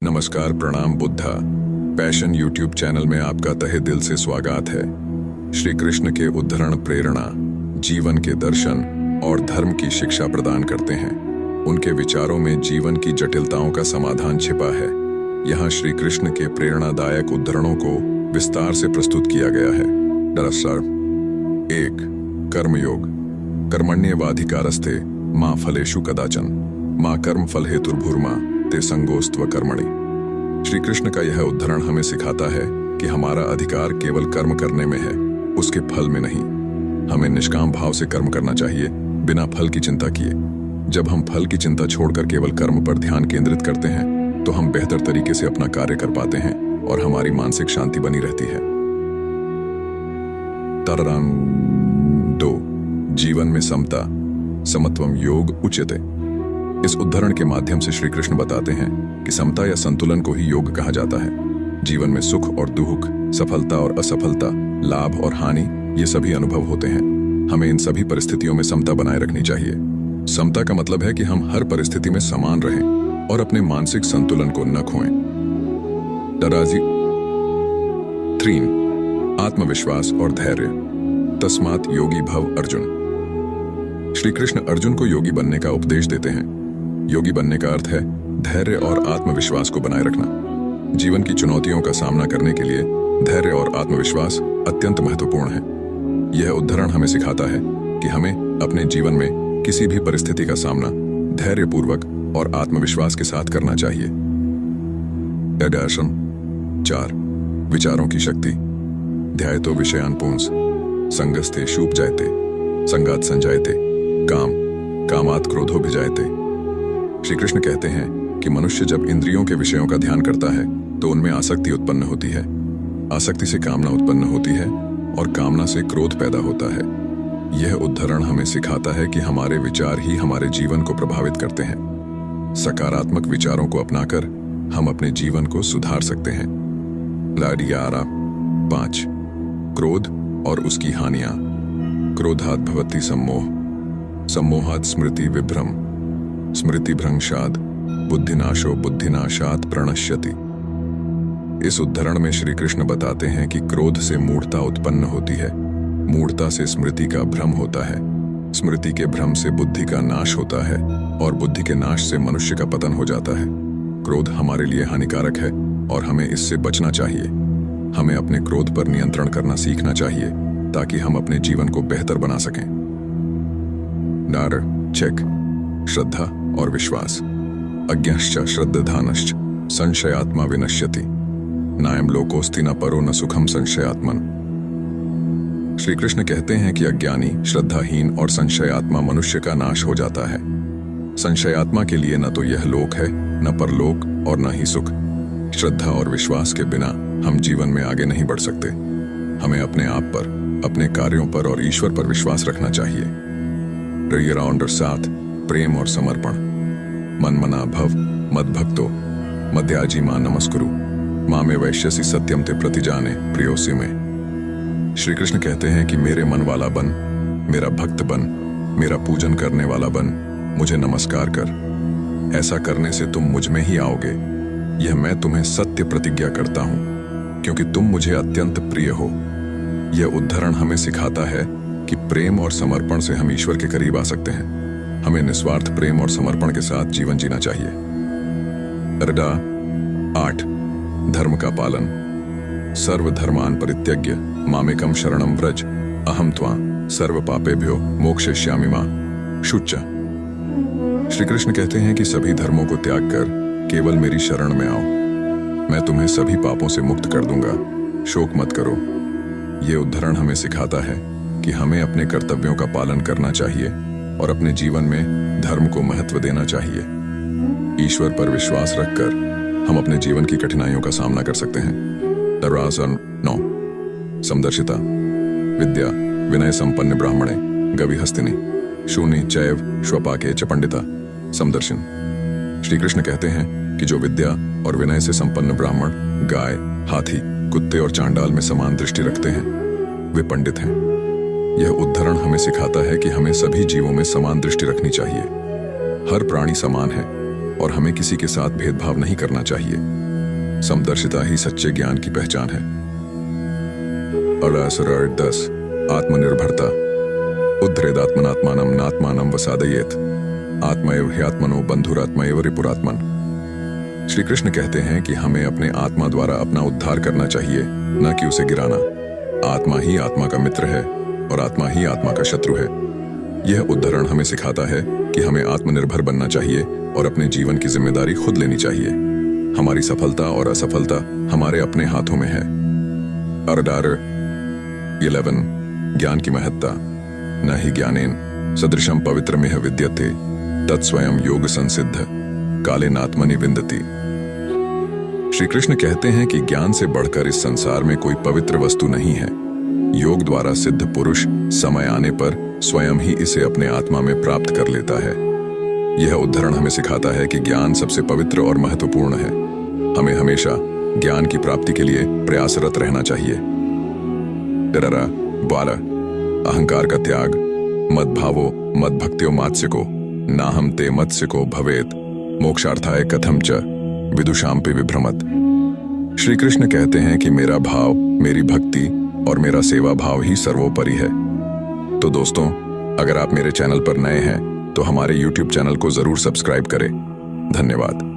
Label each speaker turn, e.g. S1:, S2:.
S1: नमस्कार, प्रणाम Buddha. Passion YouTube channel में आपका तहे दिल से स्वागत है। श्री कृष्ण के उद्धरण प्रेरणा, जीवन के दर्शन और धर्म की शिक्षा प्रदान करते हैं। उनके विचारों में जीवन की जटिलताओं का समाधान छिपा है। यहाँ श्री कृष्ण के प्रेरणादायक उद्धरणों को विस्तार से प्रस्तुत किया गया है। दरअसल 1. कर्मयोग। कर्मण्येवाधिकारस्ते मा फलेषु कदाचन मा कर्म फल हेतुर्भुर्मा ते संगोस्त्व कर्मणि। श्री कृष्ण का यह उद्धरण हमें सिखाता है कि हमारा अधिकार केवल कर्म करने में है, उसके फल में नहीं। हमें निष्काम भाव से कर्म करना चाहिए, बिना फल की चिंता किए। जब हम फल की चिंता छोड़कर केवल कर्म पर ध्यान केंद्रित करते हैं तो हम बेहतर तरीके से अपना कार्य कर पाते हैं और हमारी मानसिक शांति बनी रहती है। 2. जीवन में समता, समत्वम योग उच्यते। इस उद्धरण के माध्यम से श्री कृष्ण बताते हैं कि समता या संतुलन को ही योग कहा जाता है। जीवन में सुख और दुख, सफलता और असफलता, लाभ और हानि, ये सभी अनुभव होते हैं। हमें इन सभी परिस्थितियों में समता बनाए रखनी चाहिए। समता का मतलब है कि हम हर परिस्थिति में समान रहें और अपने मानसिक संतुलन को न खोएं। 3. आत्मविश्वास और धैर्य, तस्मात् योगी भव अर्जुन। श्री कृष्ण अर्जुन को योगी बनने का उपदेश देते हैं। योगी बनने का अर्थ है धैर्य और आत्मविश्वास को बनाए रखना। जीवन की चुनौतियों का सामना करने के लिए धैर्य और आत्मविश्वास अत्यंत महत्वपूर्ण है। यह उद्धरण हमें सिखाता है कि हमें अपने जीवन में किसी भी परिस्थिति का सामना धैर्यपूर्वक और आत्मविश्वास के साथ करना चाहिए। 4. विचारों की शक्ति। ध्यायतो विषयान् पुंस संगस्ते शूप जायते संगात संजायते काम कामात् क्रोधो भिजायते। श्री कृष्ण कहते हैं कि मनुष्य जब इंद्रियों के विषयों का ध्यान करता है तो उनमें आसक्ति उत्पन्न होती है। आसक्ति से कामना उत्पन्न होती है और कामना से क्रोध पैदा होता है। यह उद्धरण हमें सिखाता है कि हमारे विचार ही हमारे जीवन को प्रभावित करते हैं। सकारात्मक विचारों को अपनाकर हम अपने जीवन को सुधार सकते हैं। 5. क्रोध और उसकी हानियां। क्रोधात् भवति सम्मोह, सम्मोहात् स्मृति विभ्रम, स्मृति भ्रंशात् बुद्धिनाशो बुद्धिनाशात् प्रणश्यति। इस उद्धरण में श्री कृष्ण बताते हैं कि क्रोध से मूढ़ता उत्पन्न होती है, मूढ़ता से स्मृति का भ्रम होता है, स्मृति के भ्रम से बुद्धि का नाश होता है और बुद्धि के नाश से मनुष्य का पतन हो जाता है। क्रोध हमारे लिए हानिकारक है और हमें इससे बचना चाहिए। हमें अपने क्रोध पर नियंत्रण करना सीखना चाहिए ताकि हम अपने जीवन को बेहतर बना सकें। चेक। श्रद्धा और विश्वास। अज्ञश्च श्रद्धानश्च संशयात्मा विनश्यति नायम लोकोस्ति न परो न सुखम संशयात्मन। श्री कृष्ण कहते हैं कि अज्ञानी, श्रद्धाहीन और संशयात्मा मनुष्य का नाश हो जाता है। संशयात्मा के लिए न तो यह लोक है, न परलोक और न ही सुख। श्रद्धा और विश्वास के बिना हम जीवन में आगे नहीं बढ़ सकते। हमें अपने आप पर, अपने कार्यों पर और ईश्वर पर विश्वास रखना चाहिए। 7. प्रेम और समर्पण। मन मना भव मद्भक्तो मध्याजी मां नमस्कुरु मां में वैश्यसी सत्यम ते प्रतिजाने प्रियोसी में। श्री कृष्ण कहते हैं कि मेरे मन वाला बन, मेरा भक्त बन, मेरा पूजन करने वाला बन, मुझे नमस्कार कर। ऐसा करने से तुम मुझ में ही आओगे। यह मैं तुम्हें सत्य प्रतिज्ञा करता हूं क्योंकि तुम मुझे अत्यंत प्रिय हो। यह उद्धरण हमें सिखाता है कि प्रेम और समर्पण से हम ईश्वर के करीब आ सकते हैं। हमें निस्वार्थ प्रेम और समर्पण के साथ जीवन जीना चाहिए। 8. धर्म का पालन। सर्वधर्मान् परित्यज्य मामेकं शरणं व्रज अहं त्वां सर्व पापेभ्यो मोक्षयिष्यामि मा शुच्च। श्री कृष्ण कहते हैं कि सभी धर्मों को त्याग कर केवल मेरी शरण में आओ, मैं तुम्हें सभी पापों से मुक्त कर दूंगा। शोक मत करो। ये उद्धरण हमें सिखाता है कि हमें अपने कर्तव्यों का पालन करना चाहिए और अपने जीवन में धर्म को महत्व देना चाहिए। ईश्वर पर विश्वास रखकर हम अपने जीवन की कठिनाइयों का सामना कर सकते हैं। 9. समदर्शिता। विद्या विनय संपन्न ब्राह्मणे गविहस्तिनि शूनि चैव श्वपाके च पंडिता समदर्शन। श्री कृष्ण कहते हैं कि जो विद्या और विनय से संपन्न ब्राह्मण गाय, हाथी, कुत्ते और चांडाल में समान दृष्टि रखते हैं, वे पंडित हैं। यह उद्धरण हमें सिखाता है कि हमें सभी जीवों में समान दृष्टि रखनी चाहिए। हर प्राणी समान है, और हमें किसी के साथ भेदभाव नहीं करना चाहिए। समदर्शिता ही सच्चे ज्ञान की पहचान है। 10 आत्मनिर्भरता। उद्धरेदात्मनात्मानं नात्मानं वसादयेत् आत्मैव ह्यात्मनो बंधुरात्मैव रिपुरात्मन। श्री कृष्ण कहते हैं कि हमें अपने आत्मा द्वारा अपना उद्धार करना चाहिए, न कि उसे गिराना। आत्मा ही आत्मा का मित्र है और आत्मा ही आत्मा का शत्रु है। यह उदाहरण हमें सिखाता है कि हमें आत्मनिर्भर बनना चाहिए और अपने जीवन की जिम्मेदारी खुद लेनी चाहिए। हमारी सफलता और असफलता हमारे अपने हाथों में है। 11 ज्ञान की महत्ता। न ही ज्ञानेन सदृशम पवित्रमिह विद्यते तत्स्वयं योग संसिद्ध काले नात्मनि विन्दति। श्री कृष्ण कहते हैं कि ज्ञान से बढ़कर इस संसार में कोई पवित्र वस्तु नहीं है। योग द्वारा सिद्ध पुरुष समय आने पर स्वयं ही इसे अपने आत्मा में प्राप्त कर लेता है। यह उदाहरण हमें सिखाता है कि ज्ञान सबसे पवित्र और महत्वपूर्ण है। हमें हमेशा ज्ञान की प्राप्ति के लिए प्रयासरत रहना चाहिए। 12 अहंकार का त्याग। मद्भावो मद्भक्त्यो मात्स्यको नाहम ते मत्स्यको भवेत मोक्षार्थाय कथम च विदुषाम्पि विभ्रमत। श्री कृष्ण कहते हैं कि मेरा भाव, मेरी भक्ति और मेरा सेवा भाव ही सर्वोपरि है। तो दोस्तों, अगर आप मेरे चैनल पर नए हैं तो हमारे YouTube चैनल को जरूर सब्सक्राइब करें। धन्यवाद।